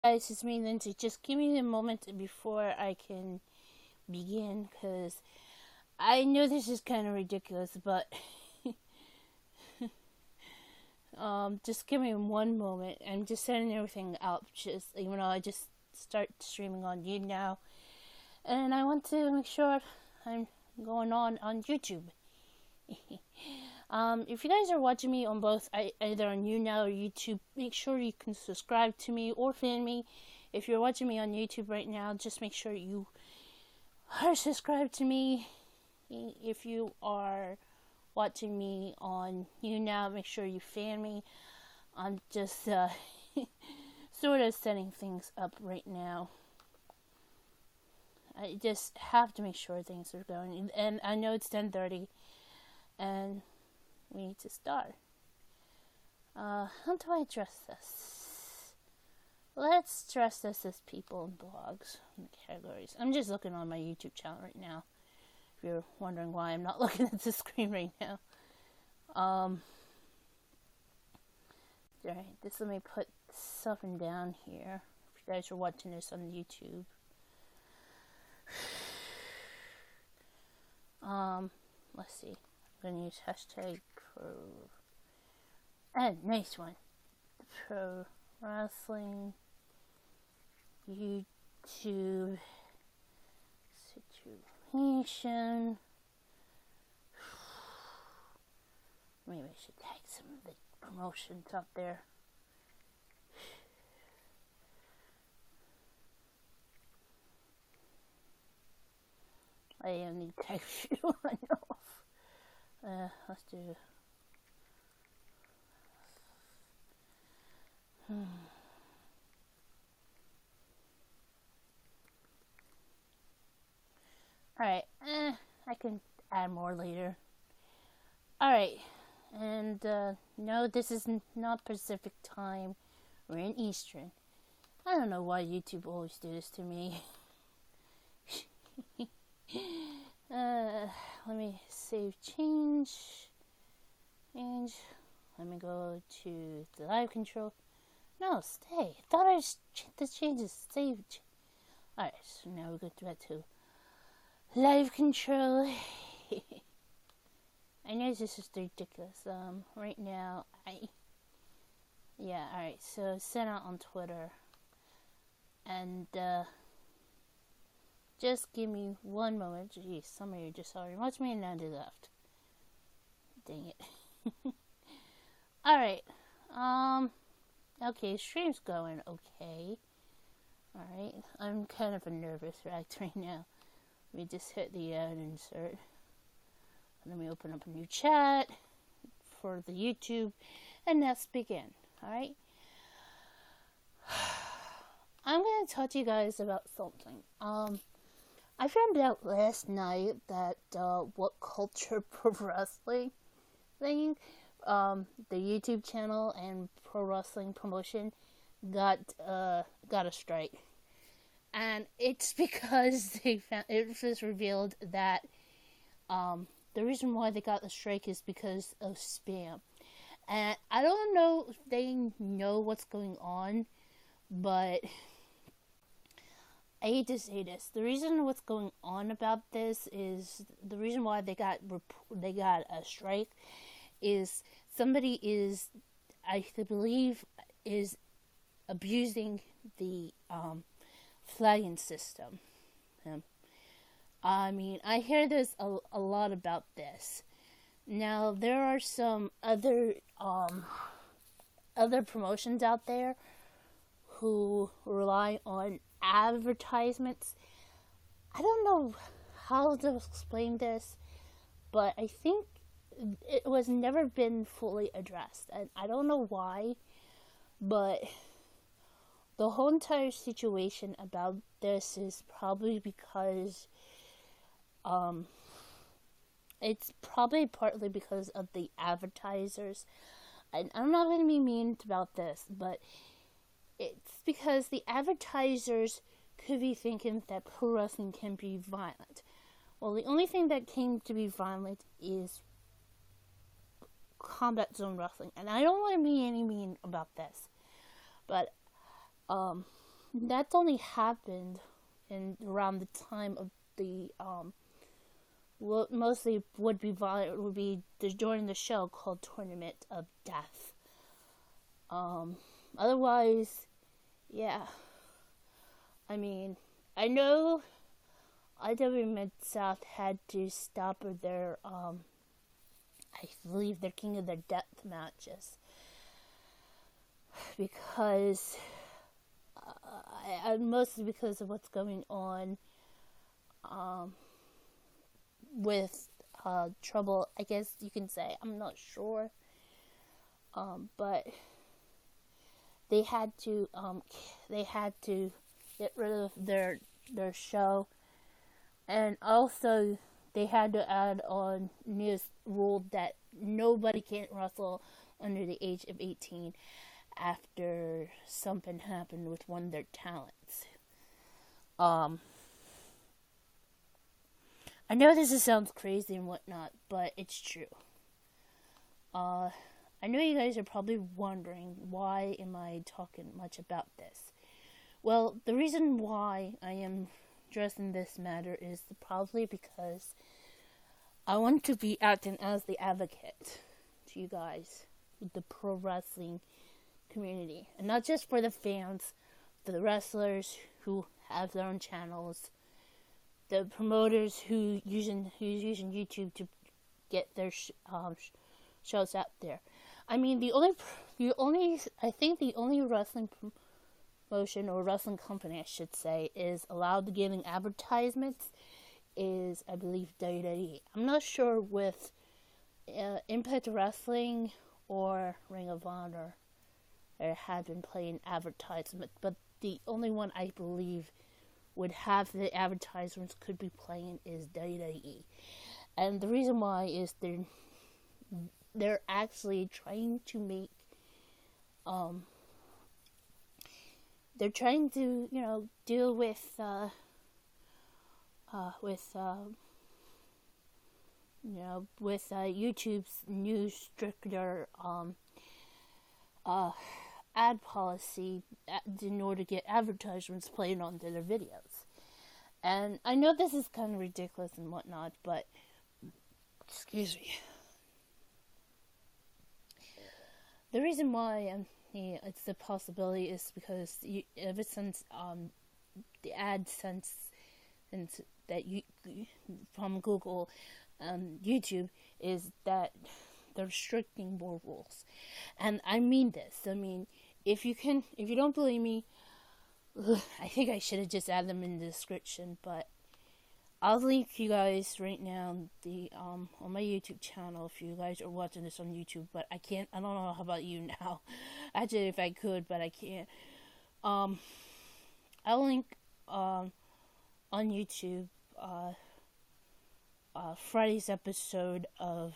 Guys, it's me, Lindsie. Just give me a moment before I can begin, because I know this is kind of ridiculous, but just give me one moment. I'm just setting everything up, just even though I just start streaming on you now, and I want to make sure I'm going on YouTube. If you guys are watching me on both, either on YouNow or YouTube, make sure you can subscribe to me or fan me. If you're watching me on YouTube right now, just make sure you are subscribed to me. If you are watching me on YouNow, make sure you fan me. I'm just sort of setting things up right now. I just have to make sure things are going, and I know it's 10:30, and we need to start. How do I address this? Let's address this as people and blogs and categories. I'm just looking on my YouTube channel right now. If you're wondering why I'm not looking at the screen right now. Alright, let me put something down here. If you guys are watching this on YouTube. Let's see. I'm gonna use hashtag pro. And nice one. Pro wrestling YouTube situation. Maybe I should tag some of the promotions up there. I am need to tag a few off. Let's do. Alright, I can add more later. Alright, and no, this is not Pacific time. We're in Eastern. I don't know why YouTube always do this to me. Let me save change. Let me go to the live control. No, stay. I thought the changes saved. Alright, so now we go back to live control. I know this is ridiculous. Right now, alright, so sent out on Twitter. And, just give me one moment. Jeez, some of you just already watched me and now they left. Dang it. Alright, okay, stream's going okay. Alright, I'm kind of a nervous wreck right now. Let me just hit the ad insert. Let me open up a new chat for the YouTube, and let's begin. Alright? I'm going to talk to you guys about something. I found out last night that What Culture Pro Wrestling thing, the YouTube channel and pro wrestling promotion got a strike. And it's because it was revealed that the reason why they got the strike is because of spam. And I don't know if they know what's going on, but I hate to say this. The reason what's going on about this is the reason why they got a strike is somebody is, I believe, is abusing the flagging system. I mean, I hear there's a lot about this. Now, there are some other promotions out there who rely on advertisements. I don't know how to explain this, but I think it was never been fully addressed. And I don't know why, but the whole entire situation about this is probably because it's probably partly because of the advertisers. And I'm not going to be mean about this, but it's because the advertisers could be thinking that pro wrestling can be violent. Well, the only thing that came to be violent is combat zone wrestling. And I don't want to be any mean about this, but That's only happened in around the time of the what mostly would be during the show called Tournament of Death. Otherwise, yeah. I mean, I know IW Mid-South had to stop their I believe their King of the Death matches because mostly because of what's going on with trouble, I guess you can say. I'm not sure, but they had to get rid of their show, and also they had to add on new rule that nobody can wrestle under the age of 18 after something happened with one of their talents. I know this sounds crazy and whatnot, but it's true. I know you guys are probably wondering, why am I talking much about this? Well, the reason why I am addressing this matter is probably because I want to be acting as the advocate to you guys, the pro wrestling community, and not just for the fans, for the wrestlers who have their own channels, the promoters who's using YouTube to get their shows out there. I mean, the only wrestling promotion or wrestling company, I should say, is allowed to give advertisements is, I believe, WWE. I'm not sure with Impact Wrestling or Ring of Honor had been playing advertisements, but the only one I believe would have the advertisements could be playing is WWE. And the reason why is they're actually trying to make they're trying to, deal with YouTube's new stricter ad policy in order to get advertisements played on their videos. And I know this is kind of ridiculous and whatnot, but excuse me. The reason why it's a possibility is because ever since the AdSense that you from Google, YouTube, is that they're restricting more rules, and I mean this. I mean, if you don't believe me, I think I should have just added them in the description, but I'll link you guys right now on my YouTube channel if you guys are watching this on YouTube, but I can't. I don't know how about you now. Actually, if I could, but I can't. I'll link on YouTube Friday's episode of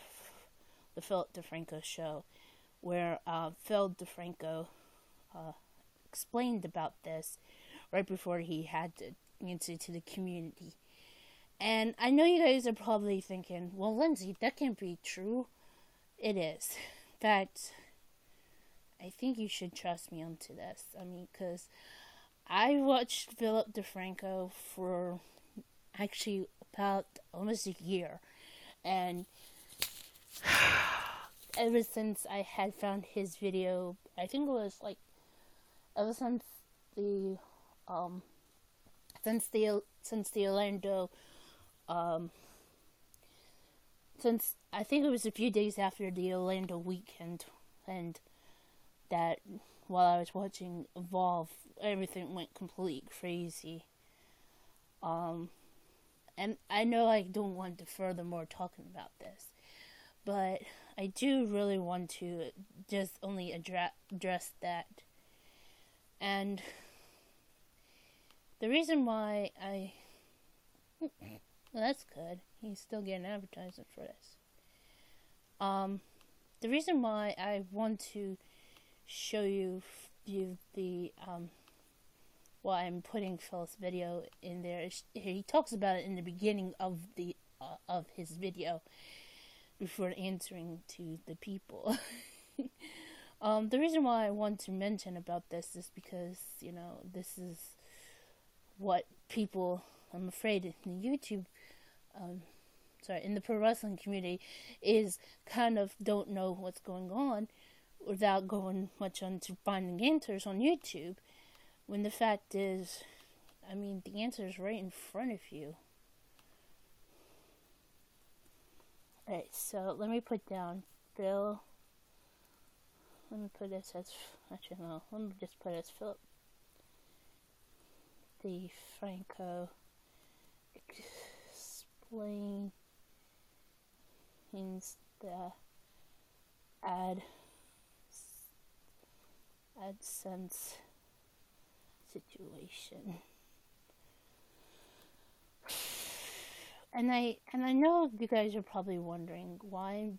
the Philip DeFranco show, where Phil DeFranco explained about this right before he had to answer to the community. And I know you guys are probably thinking, well, Lindsie, that can't be true. It is. In fact, I think you should trust me onto this. I mean, because I watched Philip DeFranco for actually about almost a year. And ever since I had found his video, I think it was like, ever since the Orlando, since I think it was a few days after the Orlando weekend, and that while I was watching Evolve, everything went complete crazy. And I know I don't want to furthermore talking about this, but I do really want to just only address that. And the reason why well, that's good. He's still getting advertisement for this. The reason why I want to show you the why I'm putting Phil's video in there is he talks about it in the beginning of his video before answering to the people. The reason why I want to mention about this is because, this is what people, I'm afraid, in the YouTube, in the pro wrestling community, is kind of don't know what's going on without going much onto finding answers on YouTube, when the fact is, the answer is right in front of you. Alright, so let me put down Bill. Let me put this as, actually no, let me just put it as Philip DeFranco explains the AdSense situation. And I know you guys are probably wondering, why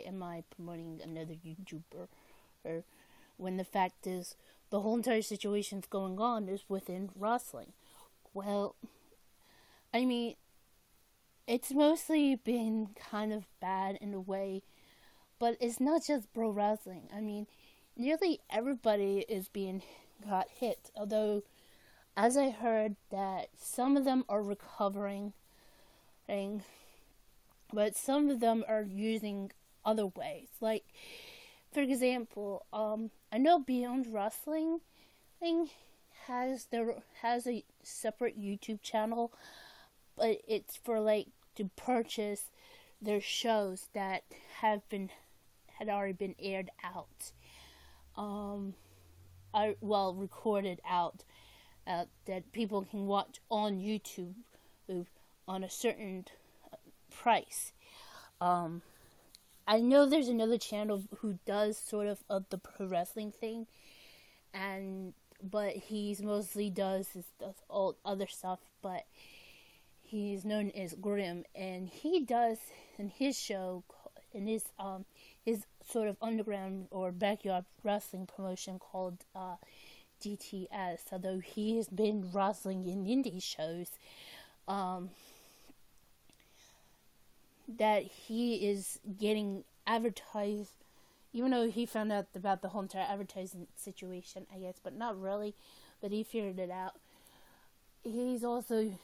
am I promoting another YouTuber? Or when the fact is, the whole entire situation's going on is within wrestling. Well, it's mostly been kind of bad in a way, but it's not just pro wrestling. Nearly everybody is got hit, although, as I heard, that some of them are recovering, but some of them are using other ways. Like, for example, I know Beyond Wrestling has a separate YouTube channel, but it's for to purchase their shows that had already been aired out, recorded out. That people can watch on YouTube on a certain price. I know there's another channel who does sort of the pro wrestling thing, but he's mostly does all other stuff. But he's known as Grim, and he does in his show, in his sort of underground or backyard wrestling promotion called DTS, although he has been wrestling in indie shows, that he is getting advertised, even though he found out about the whole entire advertising situation, I guess, but not really, but he figured it out. He's also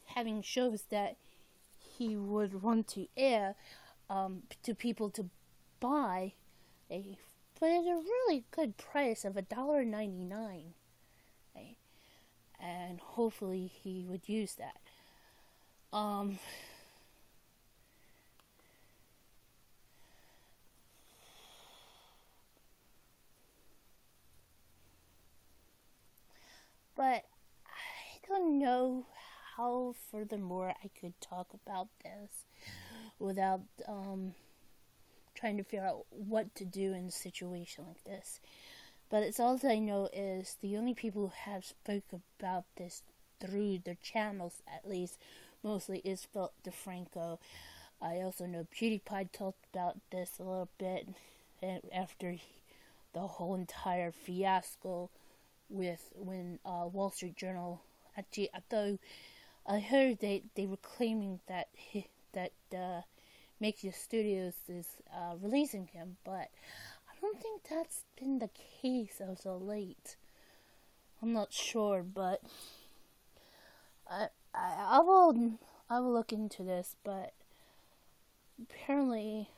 having shows that he would want to air to people to buy, but at a really good price of $1.99, right? And hopefully he would use that. But I don't know how furthermore I could talk about this without trying to figure out what to do in a situation like this. But it's all that I know is the only people who have spoke about this through their channels, at least, mostly is Philip DeFranco. I also know PewDiePie talked about this a little bit after the whole entire fiasco with when Wall Street Journal, actually, though I heard they were claiming that Make Your Studios is releasing him, but I don't think that's been the case as of late. I'm not sure, but I will look into this, but apparently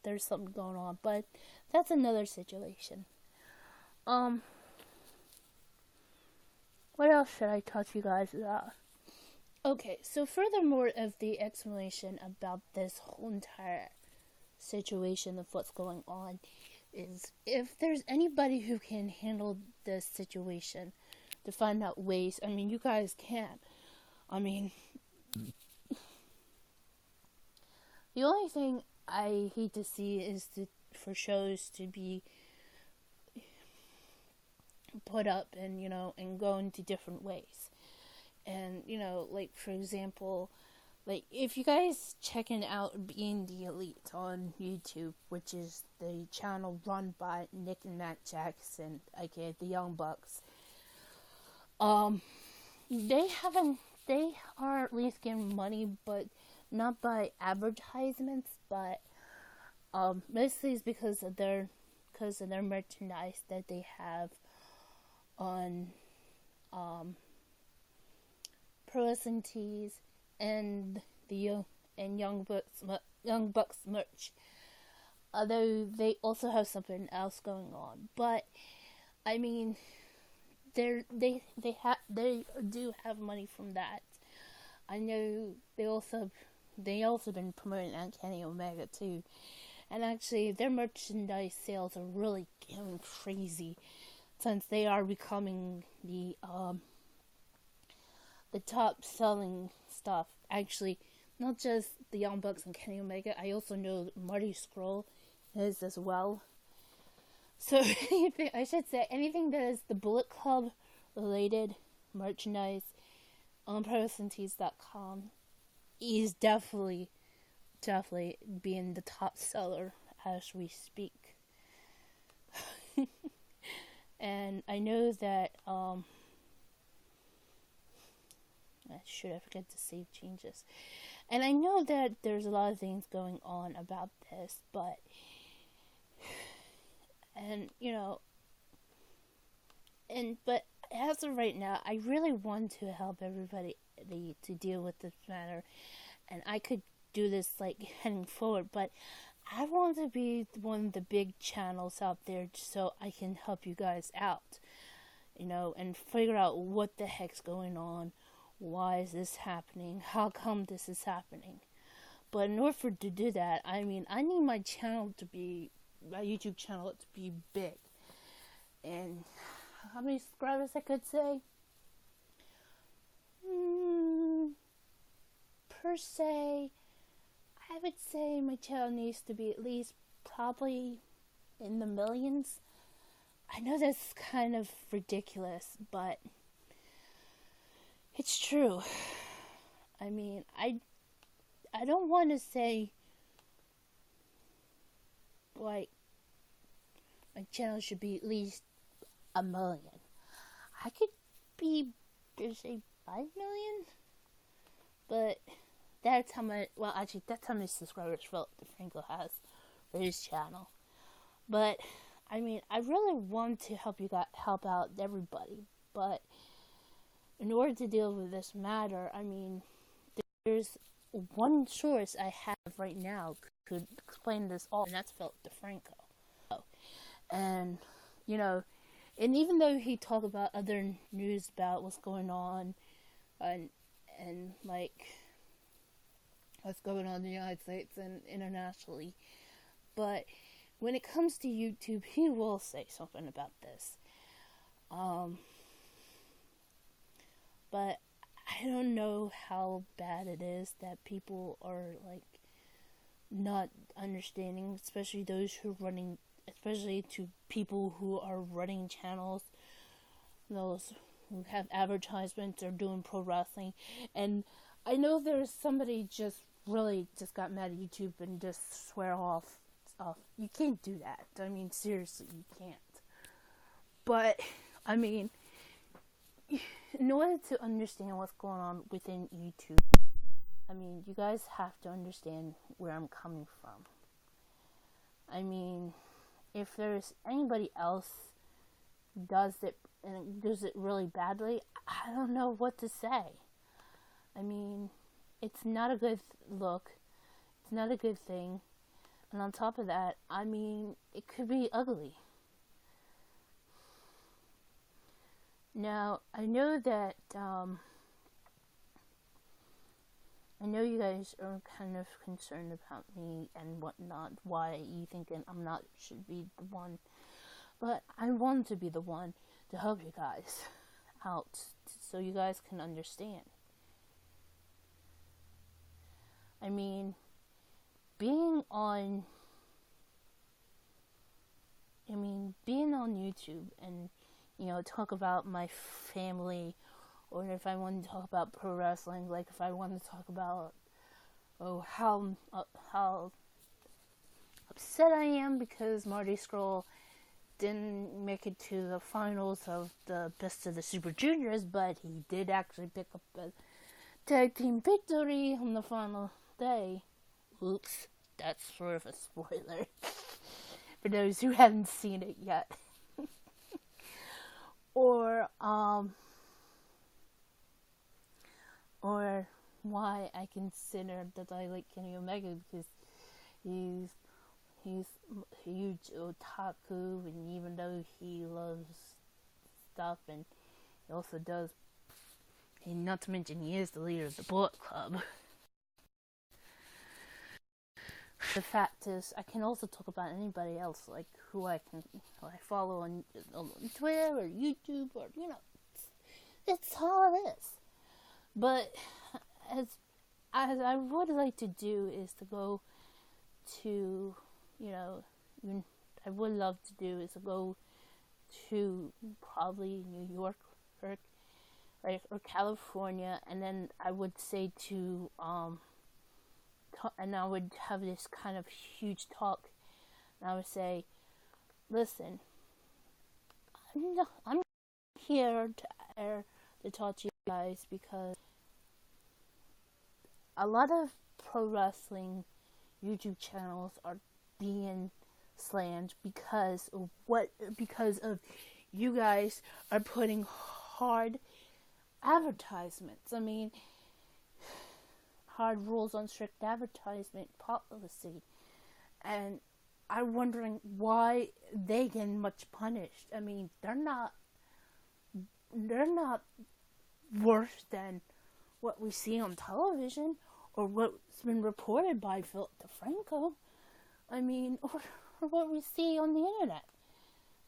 there's something going on, but that's another situation. What else should I talk to you guys about? Okay, so furthermore of the explanation about this whole entire situation of what's going on is, if there's anybody who can handle this situation to find out ways, you guys can. The only thing I hate to see is for shows to be put up and go into different ways. And, for example, if you guys checking out Being the Elite on YouTube, which is the channel run by Nick and Matt Jackson, aka the Young Bucks, they are at least getting money, but not by advertisements, but mostly it's because of their because of their merchandise that they have on Pro Wrestling Tees and the Young Bucks merch. Although they also have something else going on, but I mean, they do have money from that. I know they also been promoting Kenny Omega too, and actually their merchandise sales are really going crazy since they are becoming the top selling stuff. Actually, not just the Young Bucks and Kenny Omega. I also know Marty Scurll is as well. So anything that is the Bullet Club related merchandise on ProWrestlingTees.com is definitely being the top seller as we speak. And I know that I forget to save changes. And I know that there's a lot of things going on about this, but as of right now, I really want to help everybody to deal with this matter, and I could do this like heading forward, but I want to be one of the big channels out there so I can help you guys out, and figure out what the heck's going on, why is this happening, how come this is happening. But in order to do that, I need my YouTube channel to be big. And how many subscribers I could say? Per se, I would say my channel needs to be at least probably in the millions. I know that's kind of ridiculous, but it's true. I don't want to say like my channel should be at least 1 million. I could be, say, 5 million, but that's how many subscribers DeFranco has for his channel. But I really want to help out everybody, but in order to deal with this matter, there's one source I have right now could explain this all, and that's DeFranco. And and even though he talked about other news about what's going on, and like what's going on in the United States and internationally, but when it comes to YouTube, he will say something about this. But I don't know how bad it is that people are like not understanding, especially to people who are running channels, those who have advertisements or doing pro wrestling. And I know there's somebody just got mad at YouTube and just swear off stuff. You can't do that. Seriously, you can't. But in order to understand what's going on within YouTube, you guys have to understand where I'm coming from. If there's anybody else who does it really badly, I don't know what to say. It's not a good look. It's not a good thing. And on top of that, it could be ugly. Now, I know that, I know you guys are kind of concerned about me and whatnot, why you thinking should be the one, but I want to be the one to help you guys out, so you guys can understand. Being on YouTube and, talk about my family, or if I want to talk about pro wrestling, like if I want to talk about how upset I am because Marty Scurll didn't make it to the finals of the Best of the Super Juniors, but he did actually pick up a tag team victory on the final day. Oops, that's sort of a spoiler. for those who haven't seen it yet. or why I consider that I like Kenny Omega, because he's a huge otaku, and even though he loves stuff, and he also does, and not to mention he is the leader of the Bullet Club. The fact is, I can also talk about anybody else, like who I follow on Twitter or YouTube, or it's how it is. But as I would like to do is to go to, I would love to do is to go to probably New York or California, and then I would say to and I would have this kind of huge talk, and I would say, listen, I'm here to talk to you guys because a lot of pro wrestling YouTube channels are being slammed because of you guys are putting hard advertisements. I mean, hard rules on strict advertisement policy, and I'm wondering why they get much punished. I mean, they're not worse than what we see on television or what's been reported by DeFranco. I mean, or what we see on the internet.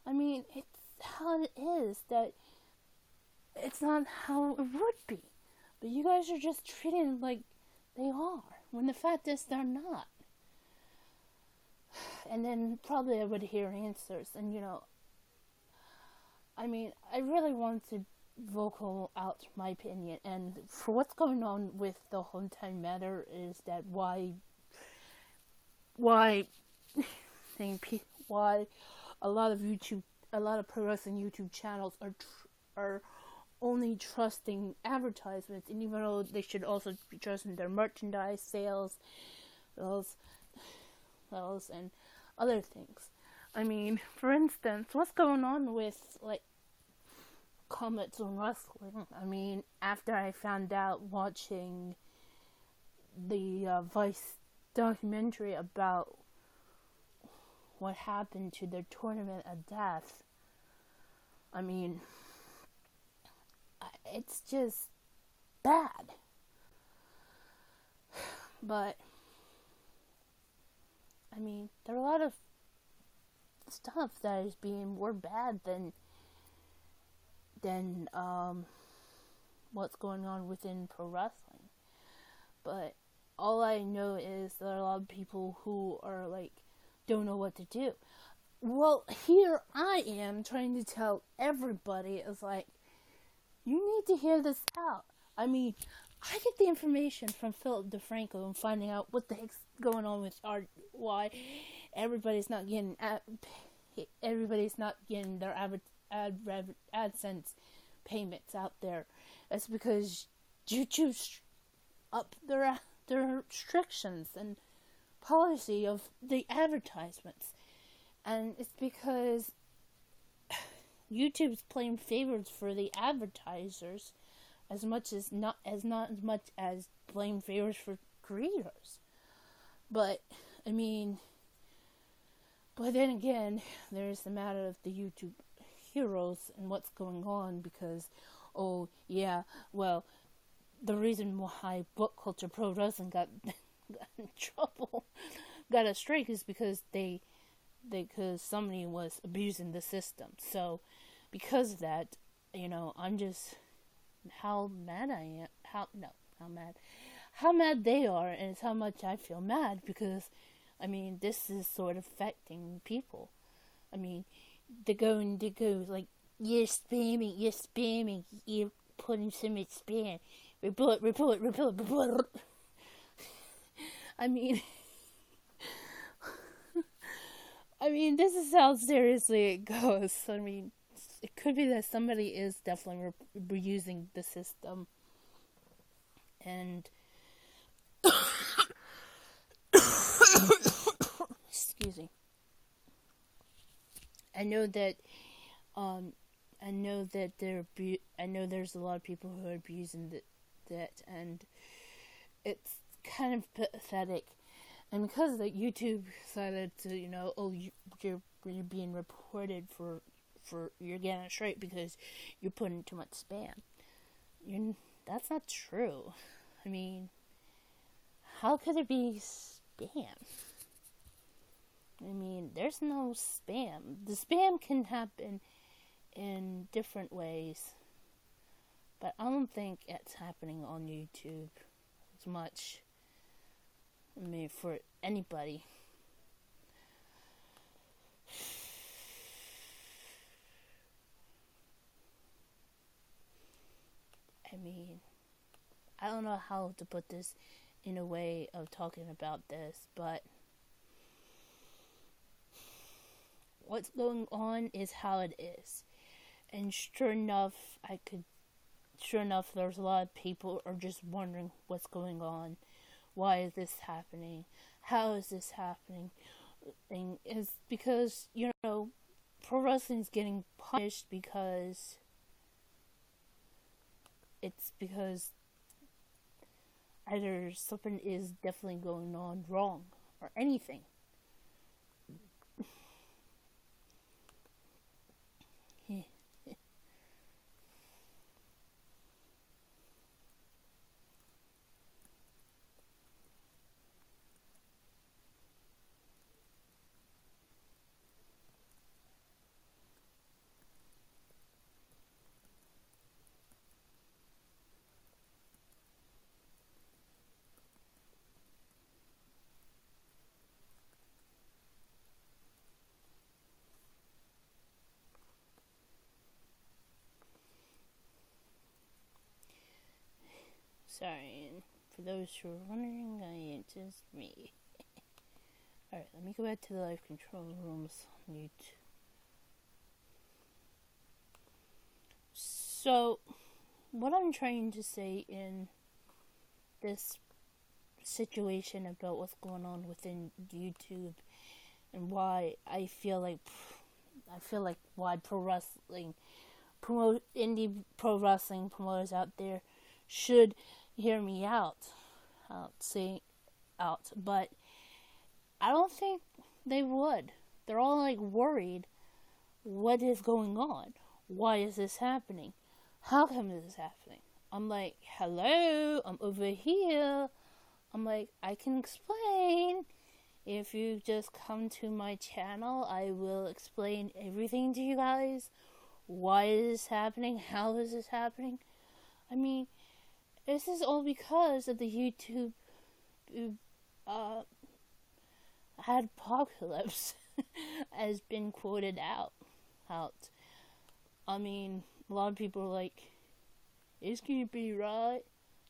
I mean, it's how it is, that it's not how it would be. But you guys are just treating it like they are, when the fact is they're not. And then probably I would hear answers, and I mean, I really want to vocal out my opinion, and for what's going on with the whole entire matter is that why a lot of pro wrestling YouTube channels are only trusting advertisements, and even though they should also be trusting their merchandise sales, and other things. I mean, for instance, what's going on with comments on wrestling? I mean, after I found out watching the Vice documentary about what happened to their tournament of death, I mean, it's just bad. But I mean, there are a lot of stuff that is being more bad than what's going on within pro wrestling. But all I know is there are a lot of people who are don't know what to do. Well, here I am trying to tell everybody, is you need to hear this out. I mean, I get the information from DeFranco and finding out what the heck's going on with why everybody's not getting their AdSense payments out there. That's because YouTube up their restrictions and policy of the advertisements, and it's because YouTube's playing favorites for the advertisers as much as not as much as playing favorites for creators. But I mean, but then again, there's the matter of the YouTube heroes and what's going on, because the reason why Book Culture Pro Wrestling got in trouble, got a strike, is because because somebody was abusing the system. So because of that, I'm just how mad they are, and it's how much I feel mad, because I mean, this is sort of affecting people. I mean, they go you're spamming, you're putting so much spam, report. I mean, this is how seriously it goes. I mean, it could be that somebody is definitely reusing the system, and excuse me. I know that I know that I know there's a lot of people who are abusing that, and it's kind of pathetic. And because that YouTube decided to, you're being reported for you're getting it straight because you're putting too much spam. That's not true. I mean, how could it be spam? I mean, there's no spam. The spam can happen in different ways, but I don't think it's happening on YouTube as much. I mean, for anybody. I mean, I don't know how to put this in a way of talking about this, but what's going on is how it is. And sure enough, there's a lot of people are just wondering what's going on. Why is this happening? How is this happening? And it's because, pro wrestling is getting punished because either something is definitely going on wrong or anything. Sorry, and for those who are wondering, it's just me. Alright, let me go back to the live control rooms on YouTube. So, what I'm trying to say in this situation about what's going on within YouTube and why I feel like why indie pro wrestling promoters out there should hear me out, but I don't think they would. They're all worried. What is going on? Why is this happening? How come this is happening? I'm like, hello, I'm over here. I'm like, I can explain. If you just come to my channel, I will explain everything to you guys. Why is this happening? How is this happening? I mean, this is all because of the YouTube apocalypse has been quoted out. I mean, a lot of people are like, is going to be right?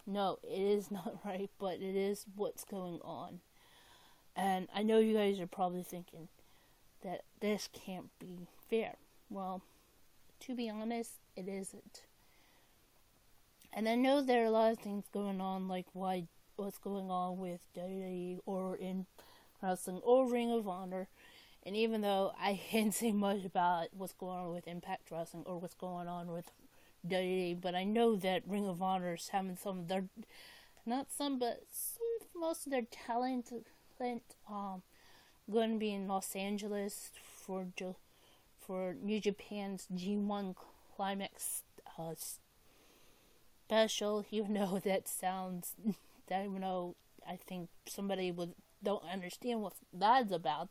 No, it is not right, but it is what's going on. And I know you guys are probably thinking that this can't be fair. Well, to be honest, it isn't. And I know there are a lot of things going on, like what's going on with WWE or in wrestling or Ring of Honor. And even though I can't say much about what's going on with Impact Wrestling or what's going on with WWE, but I know that Ring of Honor is having some of their, most of their talent going to be in Los Angeles for New Japan's G1 Climax special. Even though that sounds, I think somebody don't understand what that's about.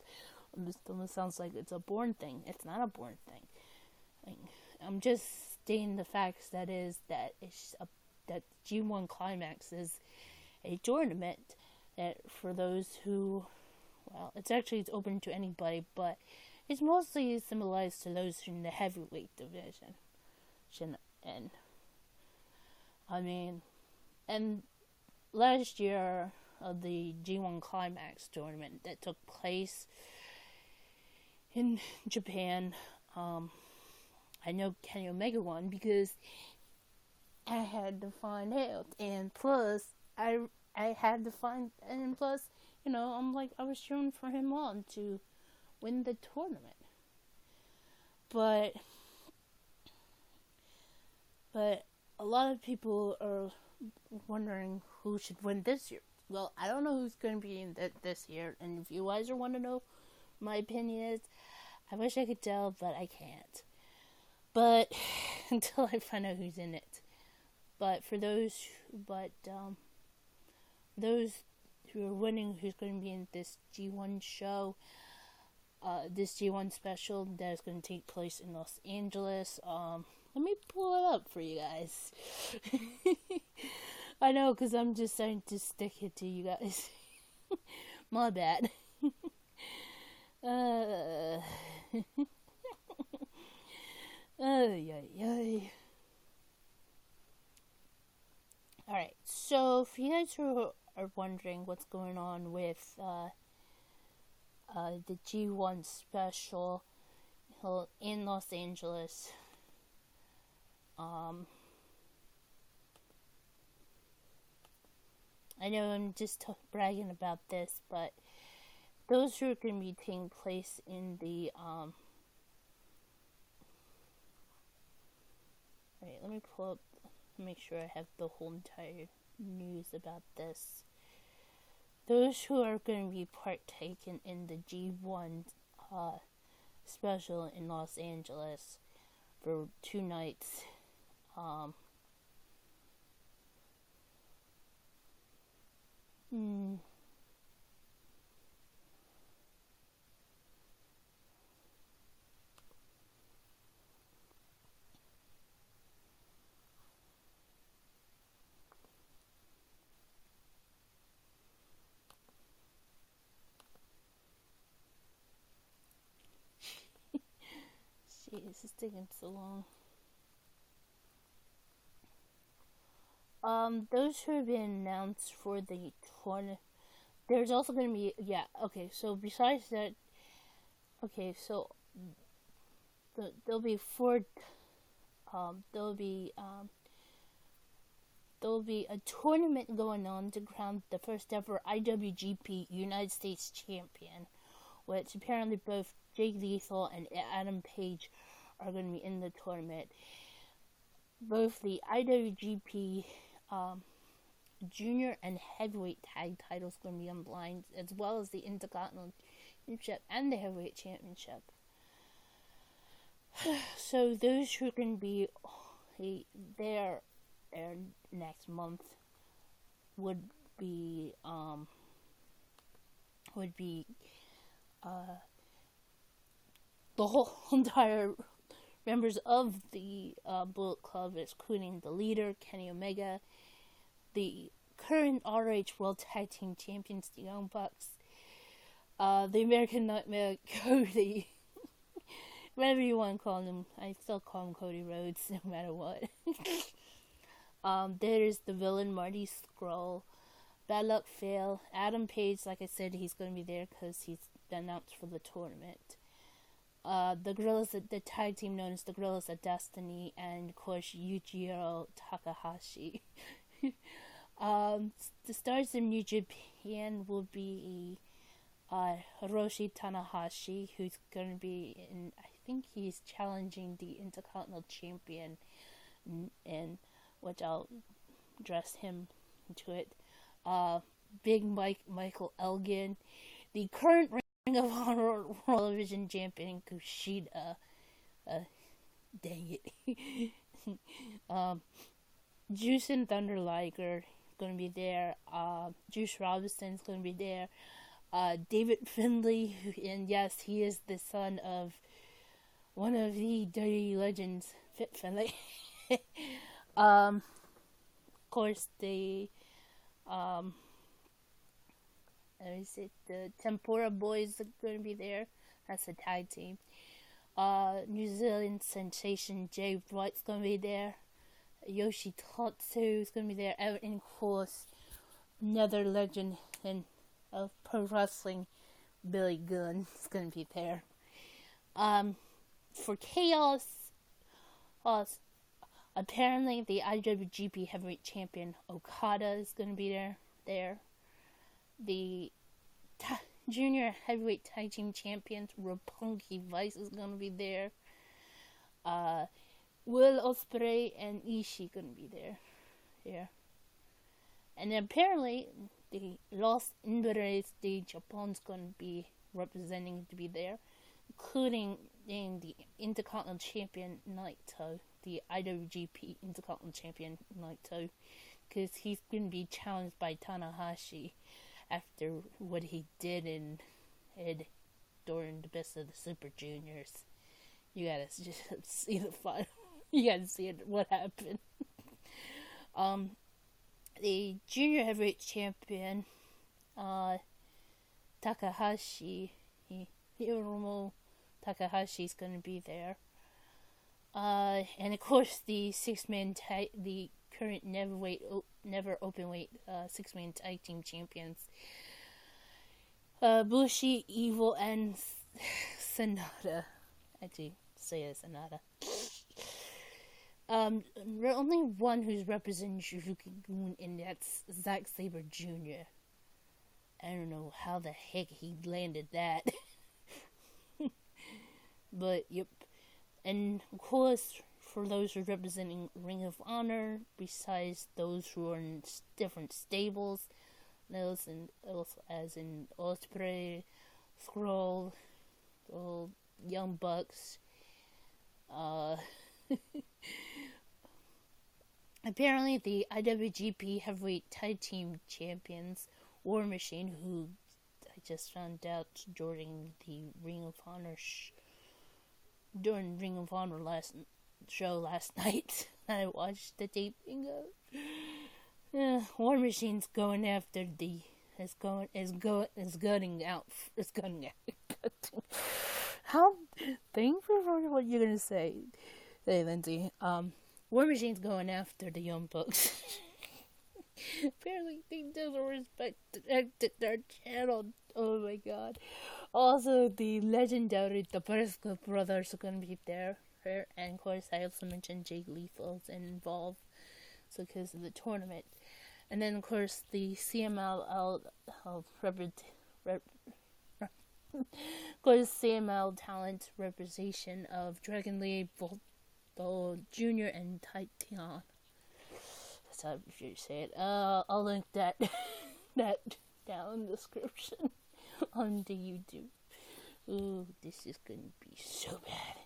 It almost sounds like it's a born thing. It's not a born thing. I'm just stating the facts. That G1 Climax is a tournament that for those who, it's open to anybody, but it's mostly symbolized to those in the heavyweight division. And last year of the G1 Climax tournament that took place in Japan, I know Kenny Omega won because I had to find out, and plus I had to find, and plus, I'm like, I was cheering for him on to win the tournament. but a lot of people are wondering who should win this year. Well, I don't know who's going to be in this year, and if you guys want to know my opinion is, I wish I could tell, but I can't. But until I find out who's in it. But for those who are winning, who's going to be in this G1 show, this G1 special that is going to take place in Los Angeles. Let me pull it up for you guys. I know, because I'm just trying to stick it to you guys. My bad. Alright, so for you guys who are wondering what's going on with the G1 special in Los Angeles, I know I'm just bragging about this, but those who are going to be taking place in the Alright, let me pull up, make sure I have the whole entire news about this. Those who are going to be partaking in the G1 special in Los Angeles for 2 nights. This is taking so long. Those who have been announced for the tournament, there's also going to be, so besides that, so there'll be 4, there'll be a tournament going on to crown the first ever IWGP United States champion, which apparently both Jay Lethal and Adam Page are going to be in the tournament. Both the IWGP junior and heavyweight tag titles going to be on the line, as well as the Intercontinental Championship and the Heavyweight Championship. So those who are going to be there next month would be the whole entire members of the Bullet Club, including the leader, Kenny Omega, the current RH World Tag Team Champions, the Young Bucks, the American Nightmare, Cody, whatever you want to call him. I still call him Cody Rhodes, no matter what. There's the villain, Marty Scurll, Bad Luck Fale, Adam Page, like I said, he's going to be there because he's been announced for the tournament. The Gorillas, the tag team known as the Gorillas of Destiny, and of course Yujiro Takahashi. The stars in New Japan will be Hiroshi Tanahashi, who's going to be in, I think he's challenging the Intercontinental Champion, and which I'll address him into it. Big Michael Elgin, the current Ring of Honor World Division Champion Kushida. Dang it. Juice and Thunder Liger going to be there. Juice Robinson's going to be there. David Finlay, and yes, he is the son of one of the Dirty Legends, Fit Finlay. Of course, the Tempura Boys are going to be there. That's a tag team. New Zealand sensation Jay White's going to be there. Yoshi Tatsu is going to be there. And of course, another legend of pro wrestling, Billy Gunn, is going to be there. For Chaos, apparently the IWGP Heavyweight Champion Okada is going to be there. The Junior Heavyweight Tag Team Champions Roppongi Vice is going to be there. Uh, Will Ospreay and Ishii gonna be there. Yeah. And then apparently the Los Inveres de Japon's gonna be representing to be there, including the Intercontinental Champion Naito, the IWGP Intercontinental Champion Naito, because he's gonna be challenged by Tanahashi after what he did during the Best of the Super Juniors. You gotta just see the final. You gotta see what happened. The junior heavyweight champion, Takahashi, Hiromu Takahashi is gonna be there. And of course the the current never openweight 6-man tag team champions, Bushi, Evil, and Sonata. Actually, say it Sonata. Only one who's representing Suzuki-gun, and that's Zack Sabre Jr. I don't know how the heck he landed that. But, yep. And, of course, for those who are representing Ring of Honor, besides those who are in different stables, those as in Ospreay, Scroll, Young Bucks, apparently the IWGP Heavyweight Tag Team Champions, War Machine, who I just found out during the Ring of Honor last night. I watched the taping of War Machine's going after is gutting out. How thankful for what you're gonna say. Hey, Lindsie. War Machine's going after the Young Bucks. Apparently, they doesn't respect their channel. Oh my god. Also, the legendary DeFranco brothers are gonna be there. And of course, I also mentioned Jay Lethal's involved, so because of the tournament. And then, of course, the CMLL CML talent representation of Dragon Lee, Volto Jr. and Titan. That's how you should say it. I'll link that down in the description on the YouTube. Ooh, this is gonna be so bad.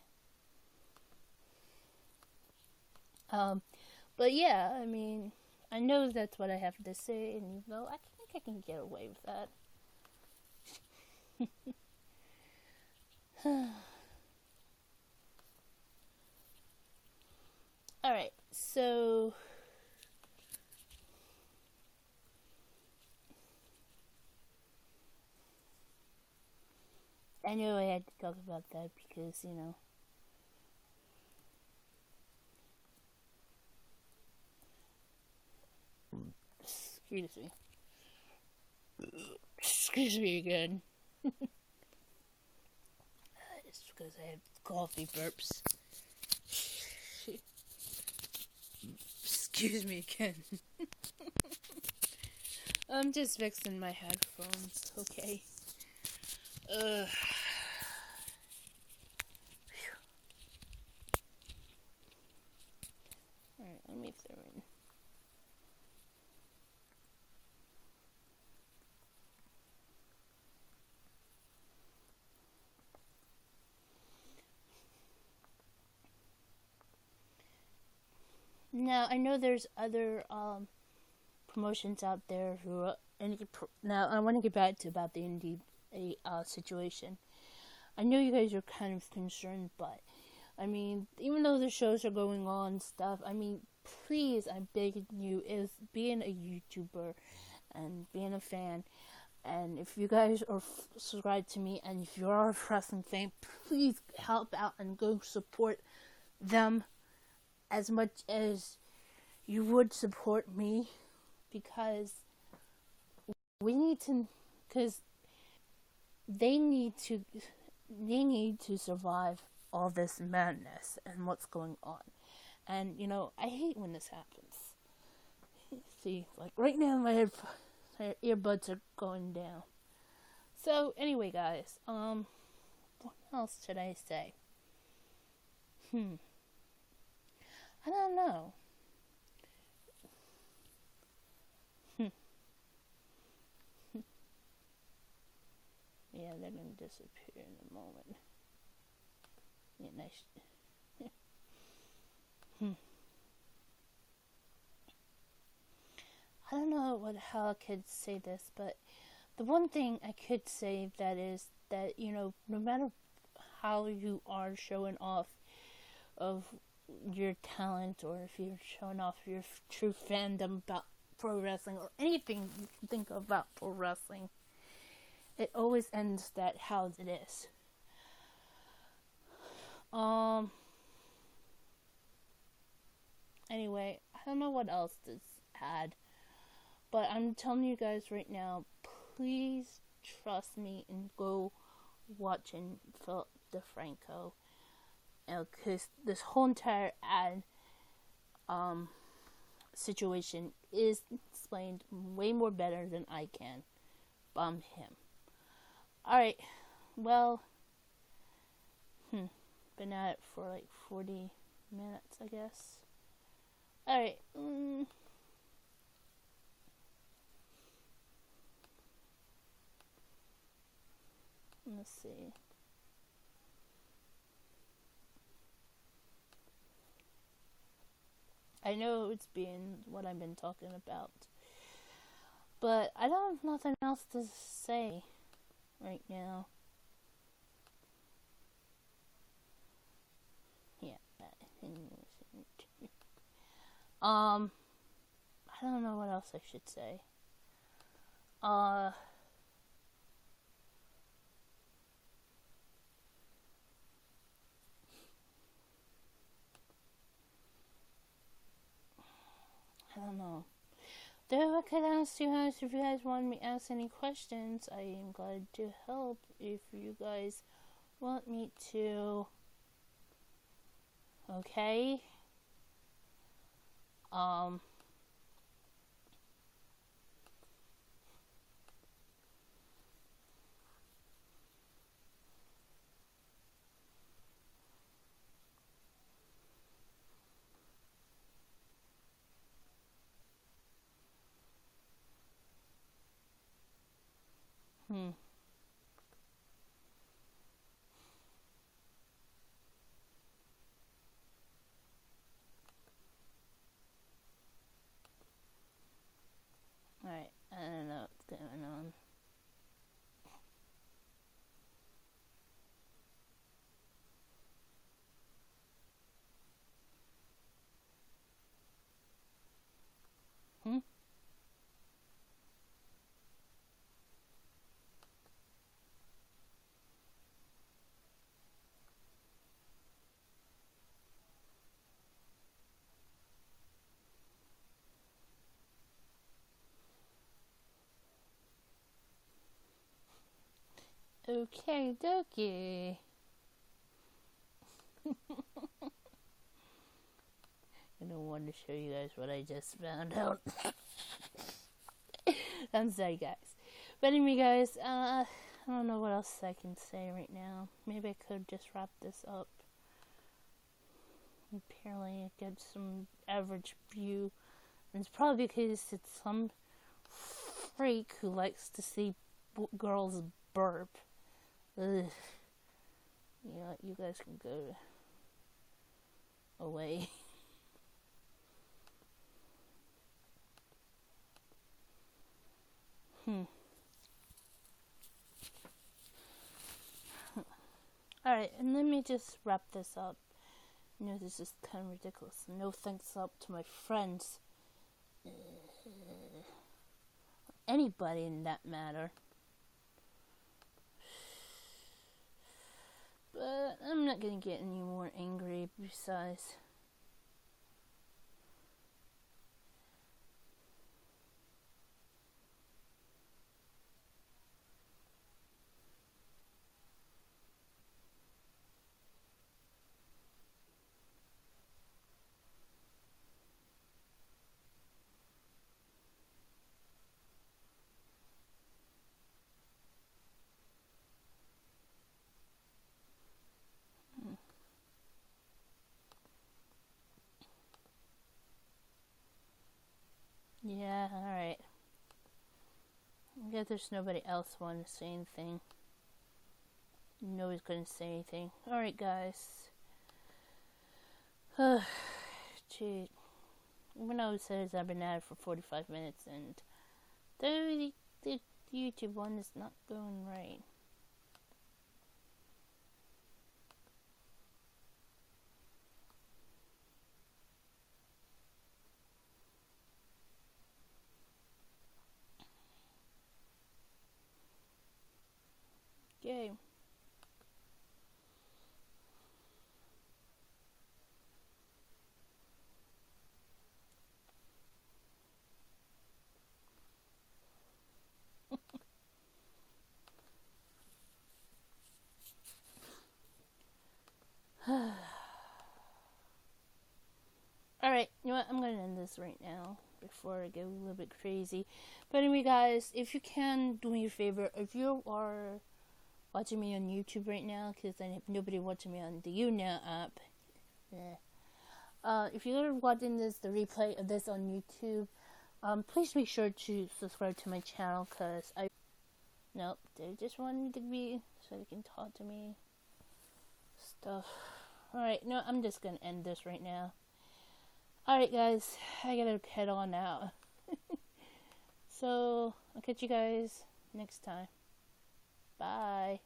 But yeah, I mean, I know that's what I have to say, and you know, I think I can get away with that. Alright, so I knew I had to talk about that because, you know, excuse me again. It's because I have coffee burps. Excuse me again. I'm just fixing my headphones, okay? Alright, let me throw in. Now, I know there's other promotions out there who are... Now, I want to get back to about the indie situation. I know you guys are kind of concerned, but I mean, even though the shows are going on stuff, I mean, please, I'm begging you, is being a YouTuber and being a fan, and if you guys are subscribed to me, and if you are a wrestling fan, please help out and go support them as much as you would support me, because we need to, because they need to survive all this madness and what's going on. And, you know, I hate when this happens. See, like right now my earbuds are going down. So, anyway, guys, what else should I say? I don't know. Yeah, they're gonna disappear in a moment. Yeah, nice. I don't know how I could say this, but the one thing I could say that is that, no matter how you are showing off of your talent, or if you're showing off your true fandom about pro wrestling or anything you can think about pro wrestling, it always ends that how it is. Anyway, I don't know what else to add, but I'm telling you guys right now, please trust me and go watching Philip DeFranco, because this whole entire ad situation is explained way more better than I can by him. Alright, well, been at it for like 40 minutes, I guess. Alright, let's see. I know it's been what I've been talking about, but I don't have nothing else to say right now. Yeah. I don't know what else I should say. I don't know. Though I could ask you guys, if you guys want me to ask any questions, I am glad to help. If you guys want me to. Okay? Alright, I don't know what's going on. Okay, dokie. I don't want to show you guys what I just found out. I'm sorry, guys. But anyway, guys, I don't know what else I can say right now. Maybe I could just wrap this up. Apparently, it gets some average view. And it's probably because it's some freak who likes to see girls burp. Ugh. Yeah, you guys can go away. Alright, and let me just wrap this up. I know this is kind of ridiculous. No thanks up to my friends. Anybody in that matter. But I'm not gonna get any more angry besides. Yeah, alright. I guess there's nobody else wanting to say anything. Nobody's gonna say anything. Alright, guys. Gee. Even though it says I've been at it for 45 minutes and the YouTube one is not going right. Okay. Alright, you know what? I'm gonna end this right now before I get a little bit crazy. But anyway, guys, if you can, do me a favor. If you are watching me on YouTube right now, because I have nobody watching me on the YouNow app. If you're watching the replay of this on YouTube, please make sure to subscribe to my channel, because nope, they just want me to be, so they can talk to me, stuff. Alright, no, I'm just gonna end this right now. Alright, guys, I gotta head on out. So, I'll catch you guys next time. Bye.